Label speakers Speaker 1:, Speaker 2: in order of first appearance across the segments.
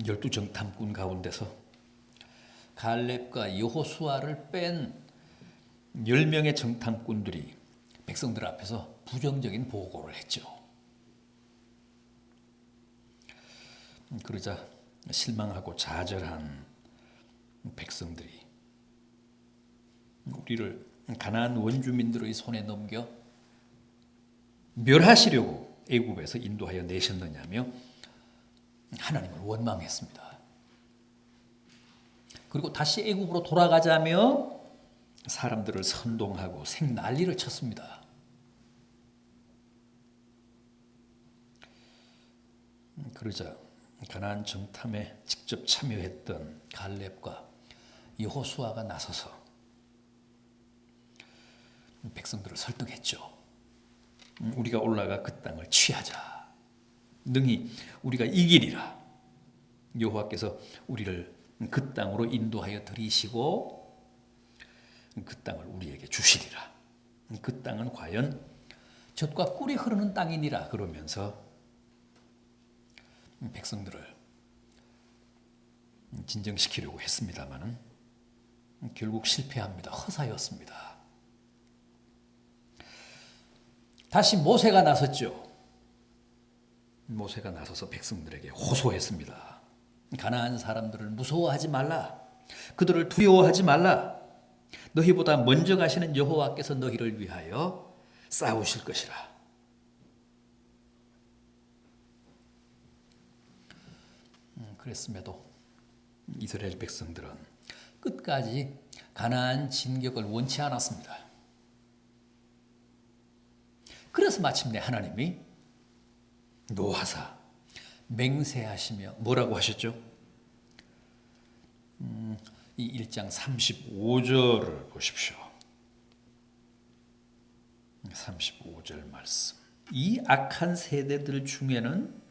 Speaker 1: 12 정탐꾼 가운데서 갈렙과 여호수아를 뺀 10명의 정탐꾼들이 백성들 앞에서 부정적인 보고를 했죠. 그러자 실망하고 좌절한 백성들이 우리를 가나안 원주민들의 손에 넘겨 멸하시려고 애굽에서 인도하여 내셨느냐며 하나님을 원망했습니다. 그리고 다시 애굽으로 돌아가자며 사람들을 선동하고 생난리를 쳤습니다. 그러자 가나안 정탐에 직접 참여했던 갈렙과 여호수아가 나서서 백성들을 설득했죠. 우리가 올라가 그 땅을 취하자. 능히 우리가 이기리라. 여호와께서 우리를 그 땅으로 인도하여 들이시고 그 땅을 우리에게 주시리라. 그 땅은 과연 젖과 꿀이 흐르는 땅이니라. 그러면서 백성들을 진정시키려고 했습니다마는 결국 실패합니다. 허사였습니다. 다시 모세가 나섰죠. 모세가 나서서 백성들에게 호소했습니다. 가나안 사람들을 무서워하지 말라. 그들을 두려워하지 말라. 너희보다 먼저 가시는 여호와께서 너희를 위하여 싸우실 것이라. 그랬음에도 이스라엘 백성들은 끝까지 가나안 진격을 원치 않았습니다. 그래서 마침내 하나님이 노하사 맹세하시며 뭐라고 하셨죠? 이 1장 35절을 보십시오. 35절 말씀. 이 악한 세대들 중에는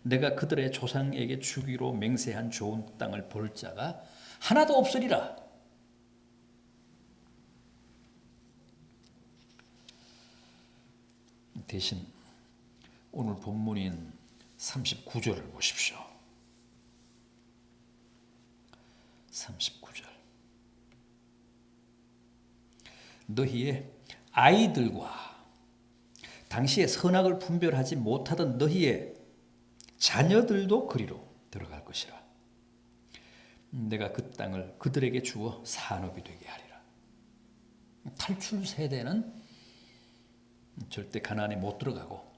Speaker 1: 내가 그들의 조상에게 주기로 맹세한 좋은 땅을 볼 자가 하나도 없으리라. 대신 오늘 본문인 39절을 보십시오. 39절. 너희의 아이들과 당시에 선악을 분별하지 못하던 너희의 자녀들도 그리로 들어갈 것이라. 내가 그 땅을 그들에게 주어 산업이 되게 하리라. 탈출 세대는 절대 가나안에 못 들어가고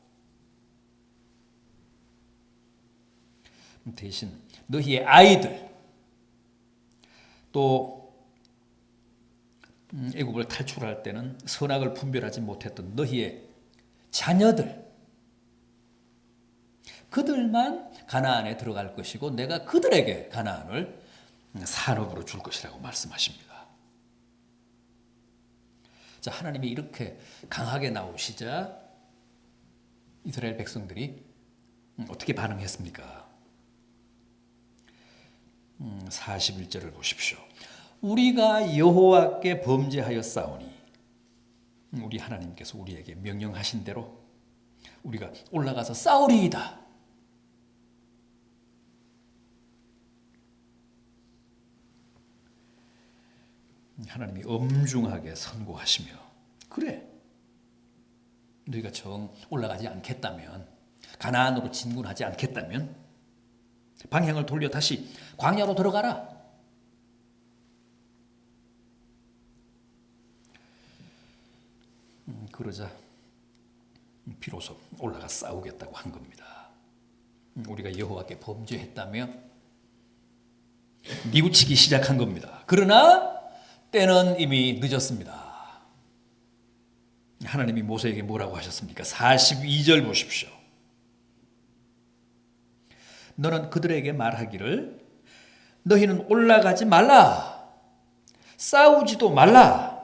Speaker 1: 대신 너희의 아이들 또 애굽을 탈출할 때는 선악을 분별하지 못했던 너희의 자녀들 그들만 가나안에 들어갈 것이고 내가 그들에게 가나안을 산업으로 줄 것이라고 말씀하십니다. 자, 하나님이 이렇게 강하게 나오시자 이스라엘 백성들이 어떻게 반응했습니까? 41절을 보십시오. 우리가 여호와께 범죄하여 싸우니 우리 하나님께서 우리에게 명령하신 대로 우리가 올라가서 싸우리이다. 하나님이 엄중하게 선고하시며 그래 너희가 정 올라가지 않겠다면 가나안으로 진군하지 않겠다면 방향을 돌려 다시 광야로 들어가라. 그러자 비로소 올라가 싸우겠다고 한 겁니다. 우리가 여호와께 범죄했다며 뉘우치기 시작한 겁니다. 그러나 때는 이미 늦었습니다. 하나님이 모세에게 뭐라고 하셨습니까? 42절 보십시오. 너는 그들에게 말하기를 너희는 올라가지 말라. 싸우지도 말라.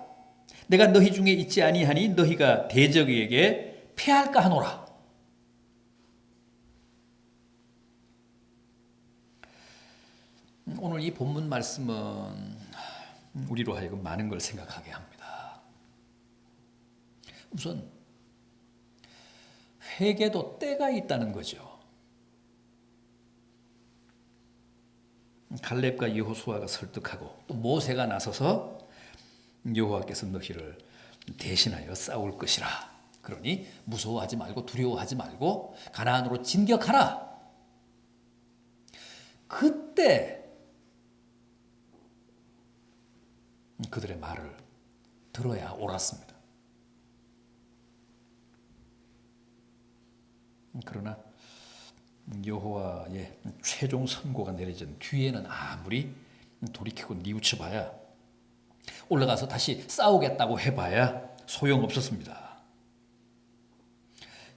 Speaker 1: 내가 너희 중에 있지 아니하니 너희가 대적에게 패할까 하노라. 오늘 이 본문 말씀은 우리로 하여금 많은 걸 생각하게 합니다. 우선 회개도 때가 있다는 거죠. 갈렙과 여호수아가 설득하고 또 모세가 나서서 여호와께서 너희를 대신하여 싸울 것이라. 그러니 무서워하지 말고 두려워하지 말고 가나안으로 진격하라. 그때 그들의 말을 들어야 옳았습니다. 그러나 여호와의 최종 선고가 내려진 뒤에는 아무리 돌이키고 뉘우쳐봐야, 올라가서 다시 싸우겠다고 해봐야 소용없었습니다.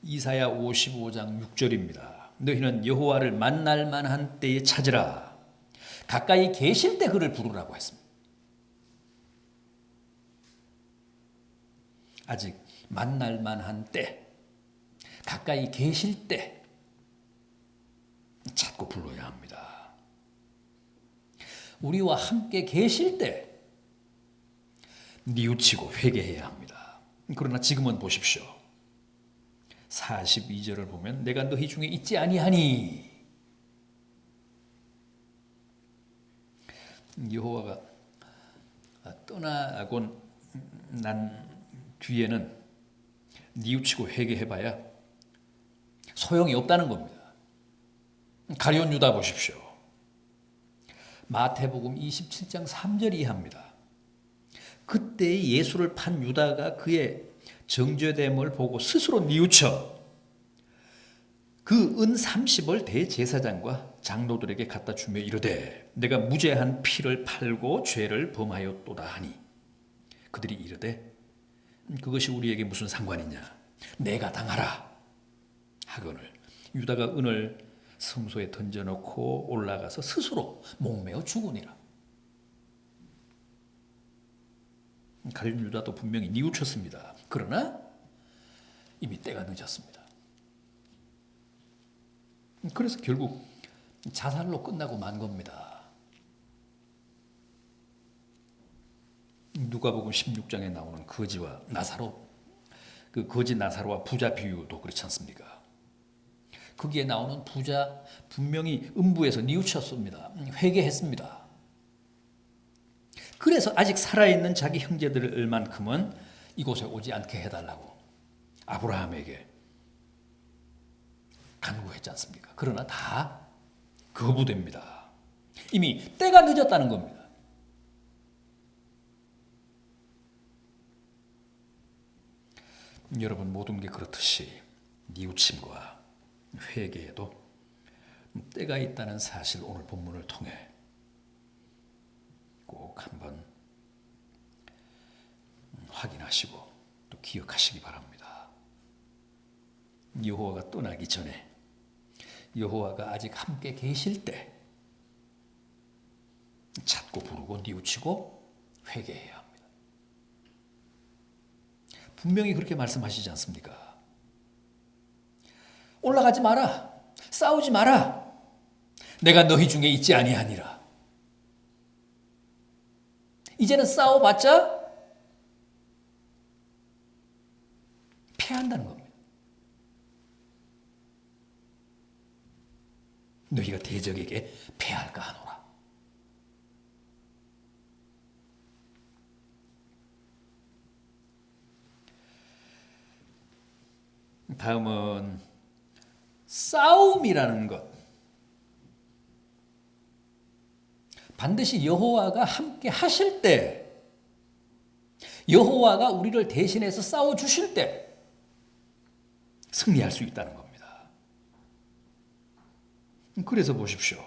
Speaker 1: 이사야 55장 6절입니다. 너희는 여호와를 만날 만한 때에 찾으라. 가까이 계실 때 그를 부르라고 했습니다. 아직 만날 만한 때, 가까이 계실 때 찾고 불러야 합니다. 우리와 함께 계실 때 뉘우치고 회개해야 합니다. 그러나 지금은 보십시오. 42절을 보면 내가 너희 중에 있지 아니하니, 여호와가 떠나곤 난 뒤에는 뉘우치고 회개해봐야 소용이 없다는 겁니다. 가룟 유다 보십시오. 마태복음 27장 3절 이하입니다. 그때 예수를 판 유다가 그의 정죄됨을 보고 스스로 뉘우쳐 그 은 30을 대제사장과 장로들에게 갖다 주며 이르되 내가 무죄한 피를 팔고 죄를 범하였도다 하니, 그들이 이르되 그것이 우리에게 무슨 상관이냐, 내가 당하라 하거늘 유다가 은을 성소에 던져놓고 올라가서 스스로 목매어 죽으니라. 가룟 유다도 분명히 뉘우쳤습니다. 그러나 이미 때가 늦었습니다. 그래서 결국 자살로 끝나고 만 겁니다. 누가복음 16장에 나오는 거지와 나사로, 그 거지 나사로와 부자 비유도 그렇지 않습니까? 거기에 나오는 부자 분명히 음부에서 뉘우쳤습니다. 회개했습니다. 그래서 아직 살아있는 자기 형제들만큼은 이곳에 오지 않게 해달라고 아브라함에게 간구했지 않습니까? 그러나 다 거부됩니다. 이미 때가 늦었다는 겁니다. 여러분, 모든 게 그렇듯이 뉘우침과 회개에도 때가 있다는 사실, 오늘 본문을 통해 꼭 한번 확인하시고 또 기억하시기 바랍니다. 여호와가 떠나기 전에, 여호와가 아직 함께 계실 때 찾고 부르고 뉘우치고 회개해야 합니다. 분명히 그렇게 말씀하시지 않습니까? 올라가지 마라, 싸우지 마라, 내가 너희 중에 있지 아니하니라. 이제는 싸워봤자 패한다는 겁니다. 너희가 대적에게 패할까 하노라. 다음은 싸움이라는 것. 반드시 여호와가 함께 하실 때, 여호와가 우리를 대신해서 싸워 주실 때 승리할 수 있다는 겁니다. 그래서 보십시오.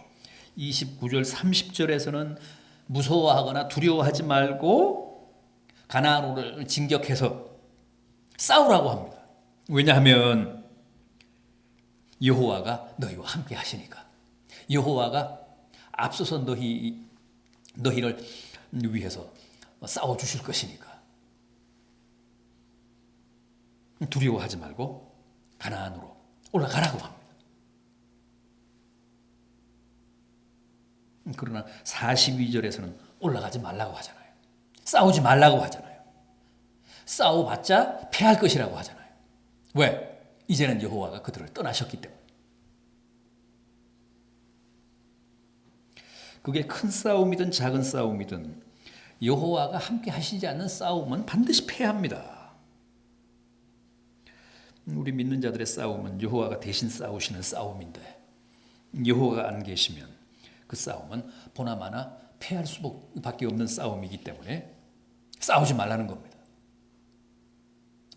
Speaker 1: 29절 30절에서는 무서워하거나 두려워하지 말고 가나안으로 진격해서 싸우라고 합니다. 왜냐하면 여호와가 너희와 함께 하시니까. 여호와가 앞서서 너희를 위해서 싸워 주실 것이니까. 두려워하지 말고 가나안으로 올라가라고 합니다. 그러나 42절에서는 올라가지 말라고 하잖아요. 싸우지 말라고 하잖아요. 싸워봤자 패할 것이라고 하잖아요. 왜? 이제는 여호와가 그들을 떠나셨기 때문에. 그게 큰 싸움이든 작은 싸움이든 여호와가 함께 하시지 않는 싸움은 반드시 패합니다. 우리 믿는 자들의 싸움은 여호와가 대신 싸우시는 싸움인데 여호와가 안 계시면 그 싸움은 보나마나 패할 수밖에 없는 싸움이기 때문에 싸우지 말라는 겁니다.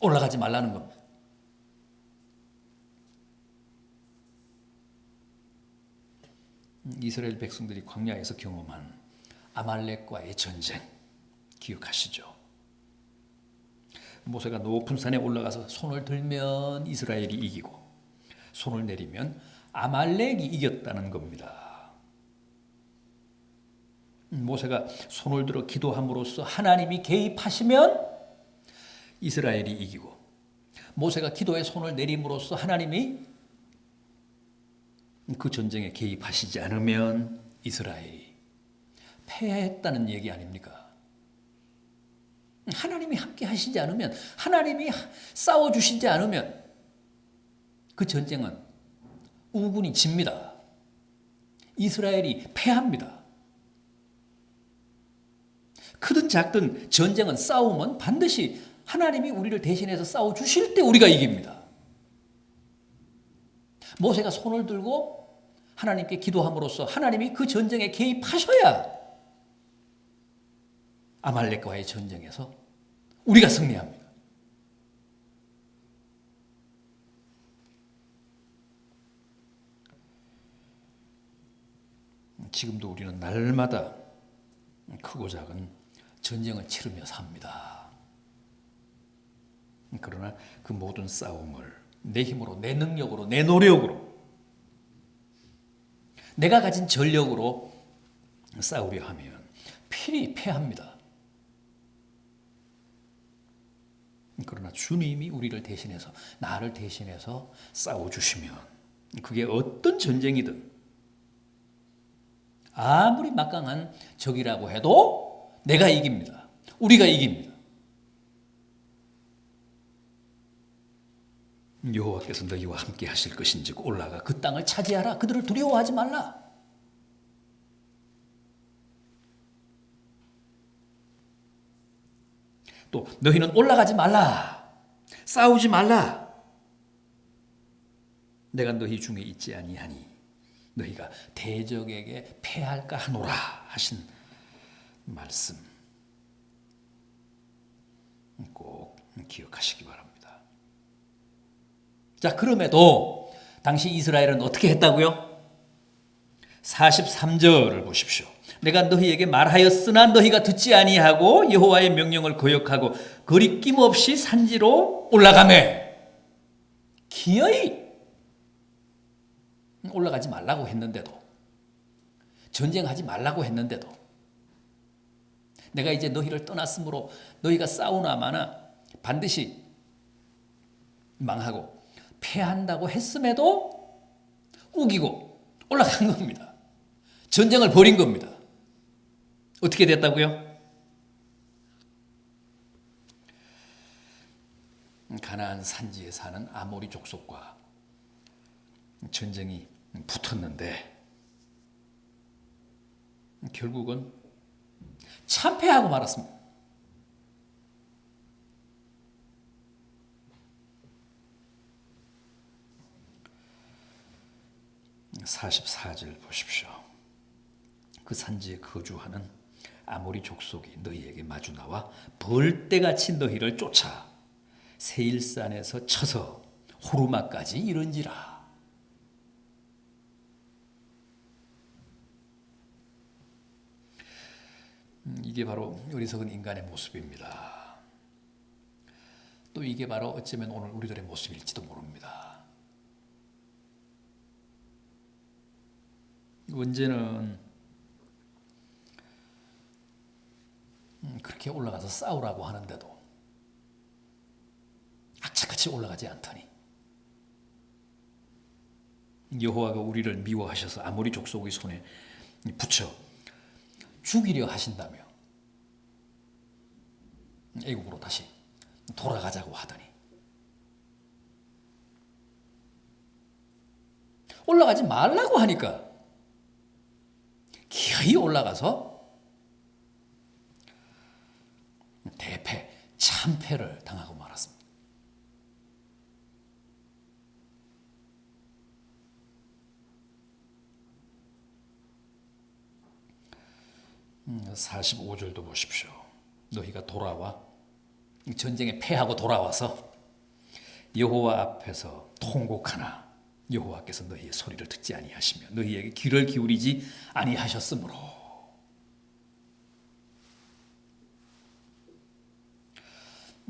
Speaker 1: 올라가지 말라는 겁니다. 이스라엘 백성들이 광야에서 경험한 아말렉과의 전쟁 기억하시죠? 모세가 높은 산에 올라가서 손을 들면 이스라엘이 이기고 손을 내리면 아말렉이 이겼다는 겁니다. 모세가 손을 들어 기도함으로써 하나님이 개입하시면 이스라엘이 이기고 모세가 기도에 손을 내림으로써 하나님이 그 전쟁에 개입하시지 않으면 이스라엘이 패했다는 얘기 아닙니까? 하나님이 함께 하시지 않으면, 하나님이 싸워주시지 않으면 그 전쟁은 우군이 집니다. 이스라엘이 패합니다. 크든 작든 전쟁은 싸움은 반드시 하나님이 우리를 대신해서 싸워주실 때 우리가 이깁니다. 모세가 손을 들고 하나님께 기도함으로써 하나님이 그 전쟁에 개입하셔야 아말렉과의 전쟁에서 우리가 승리합니다. 지금도 우리는 날마다 크고 작은 전쟁을 치르며 삽니다. 그러나 그 모든 싸움을 내 힘으로, 내 능력으로, 내 노력으로, 내가 가진 전력으로 싸우려 하면 필히 패합니다. 그러나 주님이 우리를 대신해서, 나를 대신해서 싸워주시면 그게 어떤 전쟁이든 아무리 막강한 적이라고 해도 내가 이깁니다. 우리가 이깁니다. 여호와께서 너희와 함께 하실 것인즉 올라가 그 땅을 차지하라. 그들을 두려워하지 말라. 또 너희는 올라가지 말라. 싸우지 말라. 내가 너희 중에 있지 아니하니 너희가 대적에게 패할까 하노라 하신 말씀 꼭 기억하시기 바랍니다. 자, 그럼에도 당시 이스라엘은 어떻게 했다고요? 43절을 보십시오. 내가 너희에게 말하였으나 너희가 듣지 아니하고 여호와의 명령을 거역하고 거리낌 없이 산지로 올라가매. 기어이 올라가지 말라고 했는데도, 전쟁하지 말라고 했는데도, 내가 이제 너희를 떠났으므로 너희가 싸우나 마나 반드시 망하고 패한다고 했음에도 우기고 올라간 겁니다. 전쟁을 벌인 겁니다. 어떻게 됐다고요? 가나안 산지에 사는 아모리 족속과 전쟁이 붙었는데 결국은 참패하고 말았습니다. 44절 보십시오. 그 산지에 거주하는 아모리 족속이 너희에게 마주 나와 벌떼같이 너희를 쫓아 세일산에서 쳐서 호르마까지 이른지라. 이게 바로 어리석은 인간의 모습입니다. 또 이게 바로 어쩌면 오늘 우리들의 모습일지도 모릅니다. 언제는 그렇게 올라가서 싸우라고 하는데도 악착같이 올라가지 않더니 여호와가 우리를 미워하셔서 아모리 족속의 손에 붙여 죽이려 하신다며 애국으로 다시 돌아가자고 하더니 올라가지 말라고 하니까 기어 기어이 올라가서 대패, 참패를 당하고 말았습니다. 음, 45절도 보십시오. 너희가 돌아와 전쟁에 패하고 돌아와서 여호와 앞에서 통곡하나 여호와께서 너희의 소리를 듣지 아니하시며 너희에게 귀를 기울이지 아니하셨으므로.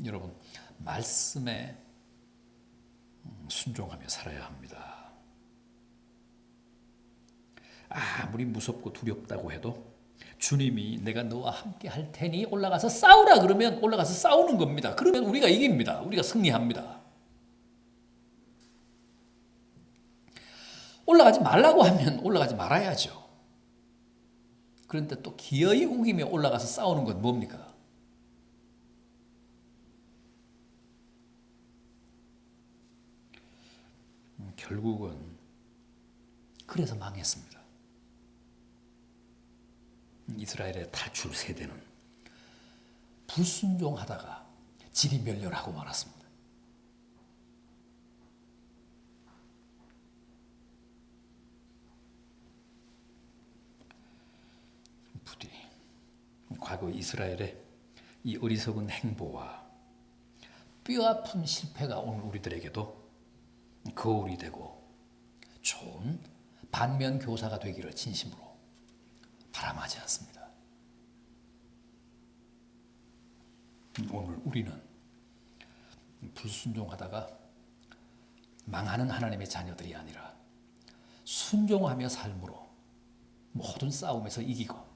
Speaker 1: 여러분, 말씀에 순종하며 살아야 합니다. 아무리 무섭고 두렵다고 해도 주님이 내가 너와 함께 할 테니 올라가서 싸우라 그러면 올라가서 싸우는 겁니다. 그러면 우리가 이깁니다. 우리가 승리합니다. 올라가지 말라고 하면 올라가지 말아야죠. 그런데 또 기어이 우기며 올라가서 싸우는 건 뭡니까? 결국은 그래서 망했습니다. 이스라엘의 탈출 세대는 불순종하다가 지리멸렬하고 말았습니다. 부디 과거 이스라엘의 이 어리석은 행보와 뼈아픈 실패가 오늘 우리들에게도 거울이 되고 좋은 반면 교사가 되기를 진심으로 바람하지 않습니다. 오늘 우리는 불순종하다가 망하는 하나님의 자녀들이 아니라 순종하며 삶으로 모든 싸움에서 이기고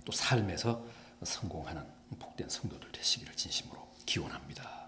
Speaker 1: 또 삶에서 성공하는 복된 성도들 되시기를 진심으로 기원합니다.